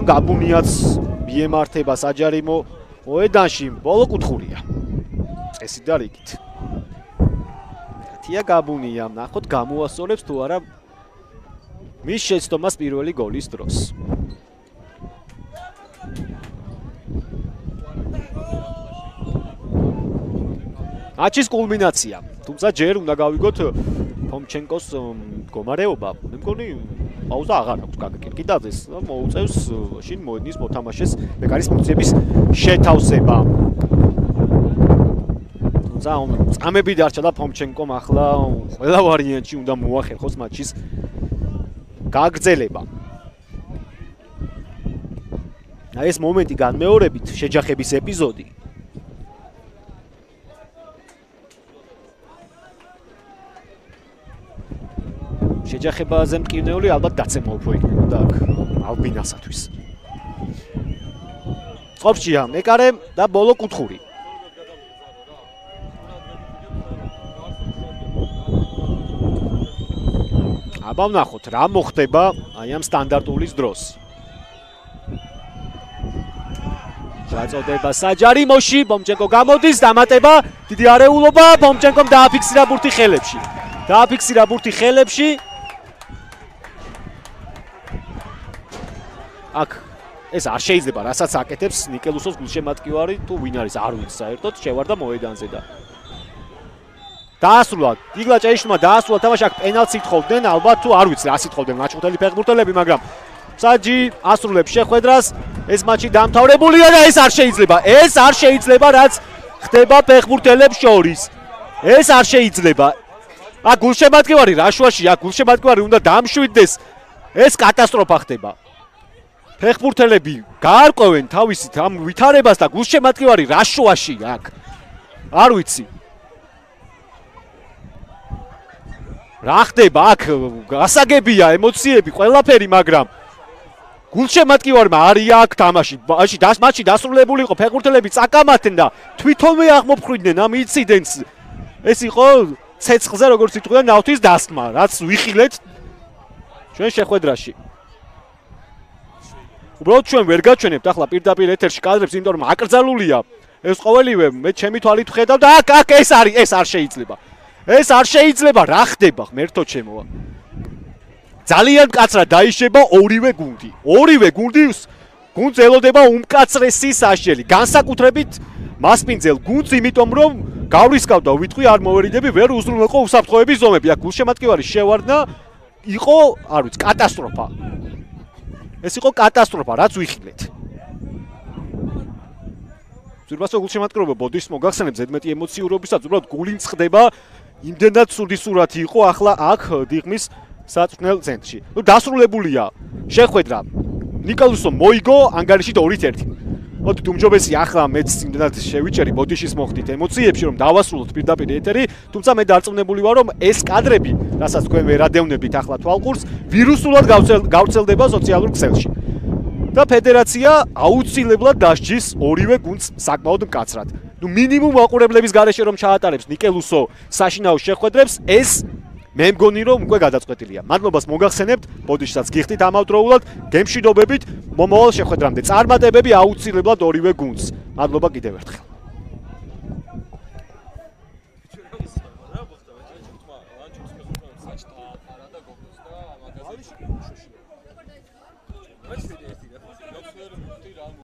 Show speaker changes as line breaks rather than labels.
გაბუნიაც მიემართება საჯარიმო მოედანში, ბოლო კუთხურია. წესი და რიგით. თია გაბუნია, ნახოთ გამოასწორებს თუ არა მის შეცდომას პირველი გოლის დროს. მაჩის კულმინაცია. თუმცა ჯერ უნდა გავიგოთ ფომჩენკოს მდგომარეობა. მე მგონი პაუზა აღარ აქვს გაკირკიტაძეს და მოუწევს შინ მოედნის მოთამაშეს ბეკარის ფუნქციების შეთავსება. თუმცა წამები დარჩა და ფომჩენკომ ახლა ყველა ვარიანტში უნდა მოახერხოს მაჩის გაგრძელება. აი ეს მომენტი განმეორებით შეჯახების ეპიზოდი. შეჯახებაზე მტკივნეული ალბათ დაცემა უფრო იქნებოდა აქ ალბინასათვის. წყობშია მეკარე და ბოლო კუთხური. აბა ვნახოთ რა მოხდება აი ამ სტანდარტულის დროს. წაწოდება საჯარიმოში, ფომჩენკო გამოდის, დამატება, დიდი არეულობა, ფომჩენკომ დააფიქსირა ბურთი ხელებში. დააფიქსირა ბურთი ხელებში. აქ ეს არ შეიძლება რასაც აკეთებს ნიკელუსოს გულშემატკივარი თუ ვინ არის არ ვიცი საერთოდ შევარდა მოედანზე და დაასრულა იგლა ჭეიშვილმა დაასრულა თამაში აქ პენალტს ითხოვდნენ ალბათ თუ არ ვიცი რა ითხოვდნენ მაჩხუთელი ფეხბურთელები მაგრამ საჯი ასრულებს შეხვედრას ეს მატჩი დამთავრებულია და ეს არ შეიძლება რაც ხდება ფეხბურთელებს შორის ეს არ შეიძლება აქ გულშემატკივარი რაშვაში აქ გულშემატკივარი უნდა დამშვიდდეს ეს კატასტროფა ხდება ფეხბურთელები გაარკვევენ თავისით ამ ვითარებას და გულშემატკივარი რაშვაში აქ არ ვიცი რა ხდება აქ გასაგებია ემოციები ყველაფერი მაგრამ გულშემატკივარმა არია აქ თამაში მატჩი დასრულებული იყო ფეხბურთელები წაკამათდნენ და თვითონვე აღმოფხვიდნენ ამ ინციდენტს ეს იყო ცეცხლზე როგორც იტყვიან ნავთის დასხმა რაც ვიხილეთ ჩვენ შეხვედრაში უბრალოდ ჩვენ ვერ გაჩვენებთ ახლა პირდაპირ ეთერში კადრებს იმიტომ რომ აკრძალულია ეს ყოველივე მე ჩემი თვალით ვხედავ და აქ ეს არ შეიძლება რა ხდება ღმერთო ჩემოა ძალიან მკაცრად დაიშება ორივე გუნდს ელოდება უმკაცრესი საშელი განსაკუთრებით მასპინძელ გუნდს იმიტომ რომ გავრისკავდა ვიტყვი არ მოვერიდები ვერ უზრუნველყო უსაფრთხოების ზომები აქ გულშემატკივარის შევარდნა იყო არ ვიცი კატასტროფა ეს იყო კატასტროფა რაც ვიხილეთ ზურბასო გულშემატკივრობა ბოდიშს მოგახსენებს ზედმეტი ემოციურობისაც უბრალოდ გული მწყდება იმდენად სული სურათი იყო ახლა აქ დიღმის საწვრთნელ ცენტრში ნუ დასრულებულია შეხვედრა ნიკოლუსო მოიგო ანგარიში 2-1 მოდით უმჯობესია ახლა მეც იმდენად შევიჭერი ბოდიშის მოხდით ემოციებში რომ დავასრულოთ პირდაპირ ეთერი თუმცა მე დარწმუნებული ვარ რომ ეს კადრები რასაც თქვენ ვერ ადევნებით ახლა თვალყურს ვირუსულად გავრცელდება სოციალურ ქსელში და ფედერაცია აუცილებლად დასჯის ორივე გუნდს საკმაოდ მკაცრად ნუ მინიმუმ მაყურებლების გარეშე რომ ჩაატარებს ნიკელუსო საშინაო შეხვედრებს ეს მე მგონი რომ უკვე გადაწყვეტილია მადლობას მოგახსენებთ ბოდიშსაც გიხდით ამავდროულად გემშვიდობებით მომავალ შეხვედრამდე წარმატებები აუცილებლად ორივე გუნდს მადლობა კიდევ ერთხელ